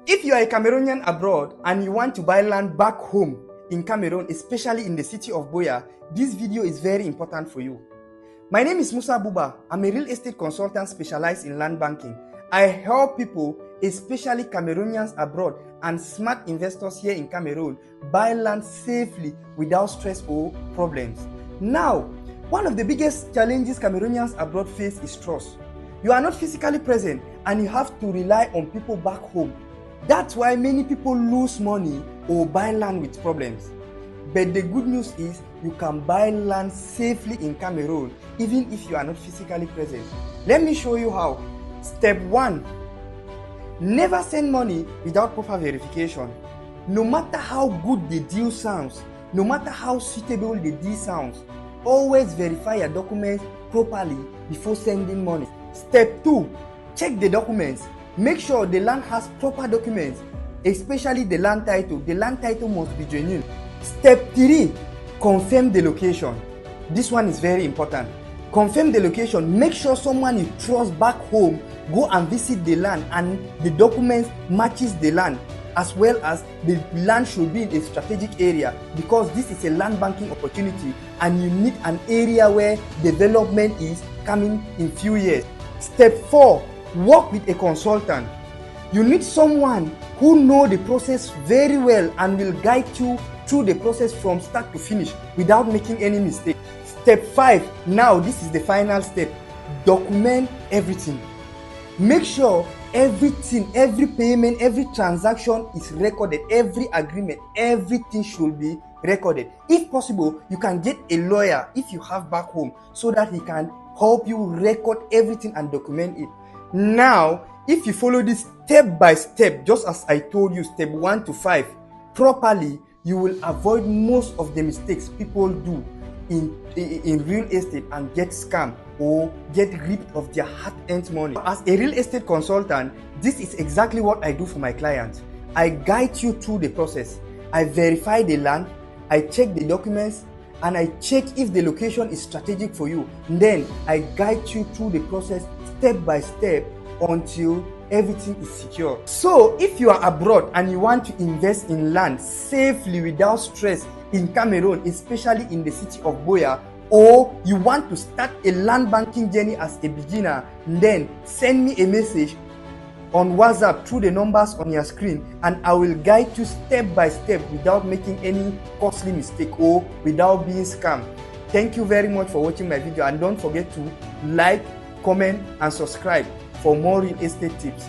If you are a Cameroonian abroad and you want to buy land back home in Cameroon, especially in the city of Buea, this video is very important for you. My name is Musa Buba. I'm a real estate consultant specialized in land banking. I help people, especially Cameroonians abroad and smart investors here in Cameroon, buy land safely without stress or problems. Now, one of the biggest challenges Cameroonians abroad face is trust. You are not physically present and you have to rely on people back home. That's why many people lose money or buy land with problems. But the good news is you can buy land safely in Cameroon even if you are not physically present. Let me show you how. Step 1. Never send money without proper verification. No matter how good the deal sounds, no matter how suitable the deal sounds, always verify your documents properly before sending money. Step 2. Check the documents. Make sure the land has proper documents, especially the land title. The land title must be genuine. Step 3. Confirm the location. This one is very important. Confirm the location. Make sure someone you trust back home go and visit the land and the documents matches the land, as well as the land should be in a strategic area, because this is a land banking opportunity and you need an area where development is coming in few years. Step 4. Work with a consultant. You need someone who knows the process very well and will guide you through the process from start to finish without making any mistake. Step 5. Now this is the final step. Document everything. Make sure everything, every payment, every transaction is recorded. Every agreement, everything should be recorded. If possible, you can get a lawyer if you have back home so that he can help you record everything and document it. Now, if you follow this step by step, just as I told you, step 1 to 5, properly, you will avoid most of the mistakes people do in real estate and get scammed or get ripped of their hard-earned money. As a real estate consultant, this is exactly what I do for my clients. I guide you through the process. I verify the land, I check the documents, and I check if the location is strategic for you. Then I guide you through the process step by step until everything is secure. So if you are abroad and you want to invest in land safely without stress in Cameroon, especially in the city of Buea, or you want to start a land banking journey as a beginner, then send me a message on WhatsApp through the numbers on your screen and I will guide you step by step without making any costly mistake or without being scammed. Thank you very much for watching my video, and don't forget to like, comment and subscribe for more real estate tips.